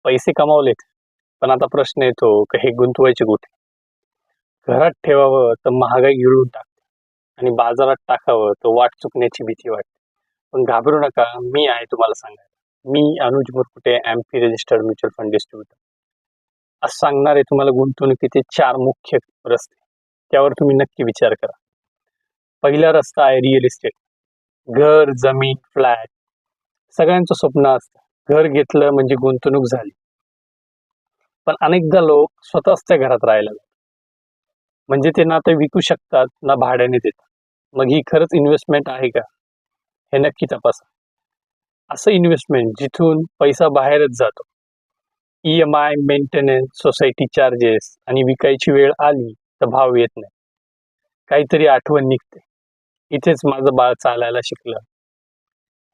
पैसे कमावलेत, पण आता प्रश्न येतो की हे गुंतवायचे कुठे? घरात ठेवावं तर महागाई गिळून टाकते आणि बाजारात टाकावं तर वाट चुकण्याची भीती वाटते. पण घाबरू नका, मी आहे तुम्हाला सांगायला. मी Anuj Murkute, MP registered mutual fund distributor. आज सांगणार आहे तुम्हाला गुंतवणुकीचे 4 मुख्य रस्ते. त्यावर तुम्ही नक्की विचार करा. पहिला रस्ता आहे रिअल इस्टेट. घर, जमीन, फ्लॅट सगळ्यांचं स्वप्न असतं. घर घेतलं म्हणजे गुंतवणूक झाली. पण अनेकदा लोक स्वतःच त्या घरात राहायला लागतात. म्हणजे ते ना ते विकू शकतात ना भाड्याने देतात. मग ही खरंच इन्व्हेस्टमेंट आहे का? हे नक्की तपासा. असं इन्व्हेस्टमेंट जिथून पैसा बाहेरच जातो. EMI, मेंटेनन्स, सोसायटी चार्जेस आणि विकायची वेळ आली तर भाव येत नाही. काहीतरी आठवण निघते. इथेच माझं बाळ चालायला शिकलं.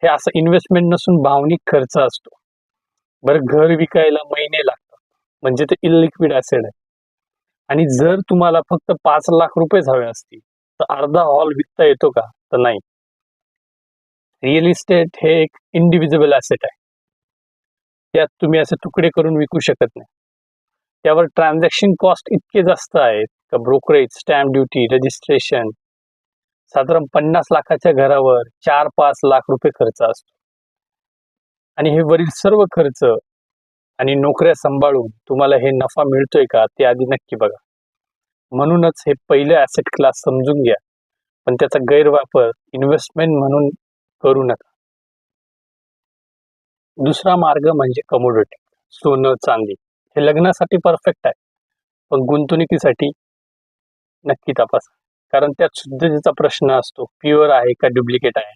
हे असं इन्व्हेस्टमेंट नसून भावनिक खर्च असतो. बरं, घर विकायला महिने लागतात. म्हणजे ते इलिक्विड ॲसेट आहे. आणि जर तुम्हाला फक्त 5 लाख रुपयेच हवे असतील, तर अर्धा हॉल विकता येतो का? तर नाही. रिअल इस्टेट हे एक इंडिव्हिज्युअल ॲसेट आहे. त्यात तुम्ही असे तुकडे करून विकू शकत नाही. त्यावर ट्रान्झॅक्शन कॉस्ट इतके जास्त आहेत का ब्रोकरेज, स्टॅम्प ड्युटी, रजिस्ट्रेशन साधारण 50 लाखाच्या घरावर 4-5 लाख रुपये खर्च असतो. आणि हे वरील सर्व खर्च आणि नोकऱ्या सांभाळून तुम्हाला हे नफा मिळतोय का ते आधी नक्की बघा. म्हणूनच हे पहिलं ॲसेट क्लास समजून घ्या, पण त्याचा गैरवापर इन्व्हेस्टमेंट म्हणून करू नका. दुसरा मार्ग म्हणजे कमोडिटी. सोनं, चांदी हे लग्नासाठी परफेक्ट आहे, पण गुंतवणुकीसाठी नक्की तपासा. कारण त्यात शुद्धतेचा प्रश्न असतो. प्युअर आहे का डुप्लिकेट आहे?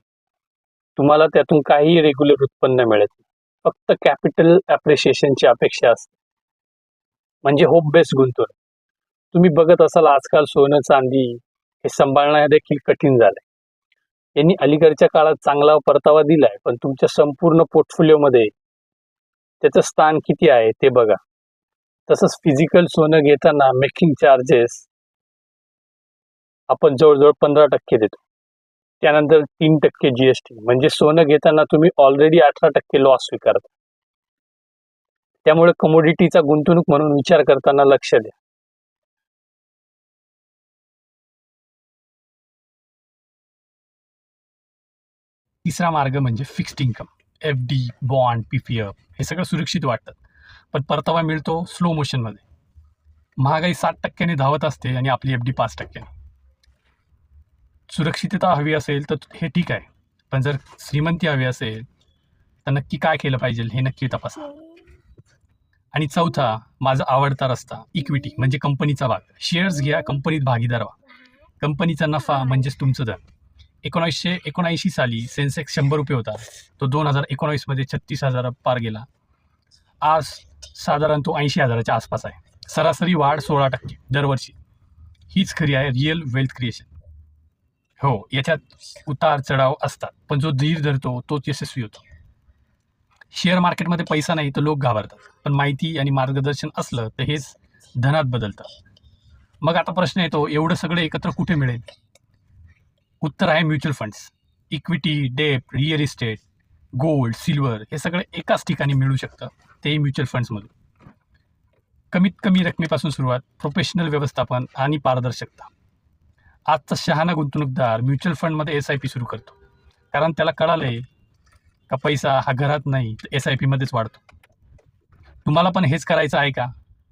तुम्हाला त्यातून काहीही रेग्युलर उत्पन्न मिळत नाही. फक्त कॅपिटल ॲप्रिशिएशनची अपेक्षा असते. म्हणजे होप बेस्ड गुंतवणूक. तुम्ही बघत असाल आजकाल सोनं, चांदी हे सांभाळणं देखील कठीण झालंय. यांनी अलीकडच्या काळात चांगला परतावा दिलाय, पण तुमच्या संपूर्ण पोर्टफोलिओमध्ये त्याचं स्थान किती आहे ते बघा. तसंच फिजिकल सोनं घेताना मेकिंग चार्जेस आपण जवळजवळ 15% देतो. त्यानंतर 3% GST. म्हणजे सोनं घेताना तुम्ही ऑलरेडी 18% लॉस स्वीकारता. त्यामुळे कमोडिटीचा गुंतवणूक म्हणून विचार करताना लक्ष द्या. तिसरा मार्ग म्हणजे fixed income. FD, bond, PPF हे सगळं सुरक्षित वाटतात, पण परतावा मिळतो स्लो मोशनमध्ये. महागाई 7% धावत असते आणि आपली FD 5%. सुरक्षितता हवी असेल तर हे ठीक आहे, पण जर श्रीमंती हवी असेल तर नक्की काय केलं पाहिजे हे नक्की तपासा. आणि चौथा, माझा आवडता रस्ता, इक्विटी म्हणजे कंपनीचा भाग. शेअर्स घ्या, कंपनीत भागीदार व्हा. कंपनीचा नफा म्हणजेच तुमचं धन. 1979 साली सेन्सेक्स 100 रुपये होता, तो 2019 36,000 पार गेला. आज साधारण तो 80,000च्या आसपास आहे. सरासरी वाढ 16% दरवर्षी. हीच खरी आहे रिअल वेल्थ क्रिएशन. हो, याच्यात उतार चढाव असतात, पण जो धीर धरतो तोच यशस्वी होतो. शेअर मार्केटमध्ये पैसा नाही तर लोक घाबरतात, पण माहिती आणि मार्गदर्शन असलं तर हेच धनात बदलतं. मग आता प्रश्न येतो, एवढं सगळं एकत्र कुठे मिळेल? उत्तर आहे mutual funds. Equity, debt, real estate, gold, silver हे सगळं एकाच ठिकाणी मिळू शकतं, तेही म्युच्युअल फंड्समधून. कमीत कमी रकमेपासून सुरुवात, प्रोफेशनल व्यवस्थापन आणि पारदर्शकता. आजचा शहाणा गुंतवणूकदार म्युच्युअल फंडमध्ये SIP सुरू करतो, कारण त्याला कळालंय का पैसा हा घरात नाही तर SIP मध्येच वाढतो. तुम्हाला पण हेच करायचं आहे का?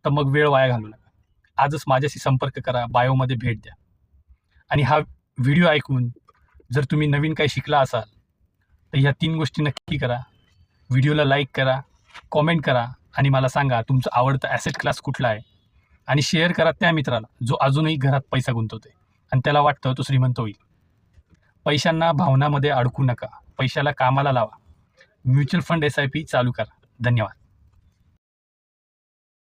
तर मग वेळ वाया घालू नका. आजच माझ्याशी संपर्क करा, बायोमध्ये भेट द्या. आणि हा व्हिडिओ ऐकून जर तुम्ही नवीन काही शिकला असाल तर ह्या 3 गोष्टी नक्की करा. व्हिडिओला लाईक करा, कॉमेंट करा आणि मला सांगा तुमचा आवडता ॲसेट क्लास कुठला आहे. आणि शेअर करा त्या मित्राला जो अजूनही घरात पैसा गुंतवतोय आणि त्याला वाटतं तो श्रीमंत होईल. पैशांना भावनामध्ये अडकू नका, पैशाला कामाला लावा. म्युच्युअल फंड SIP चालू करा. धन्यवाद.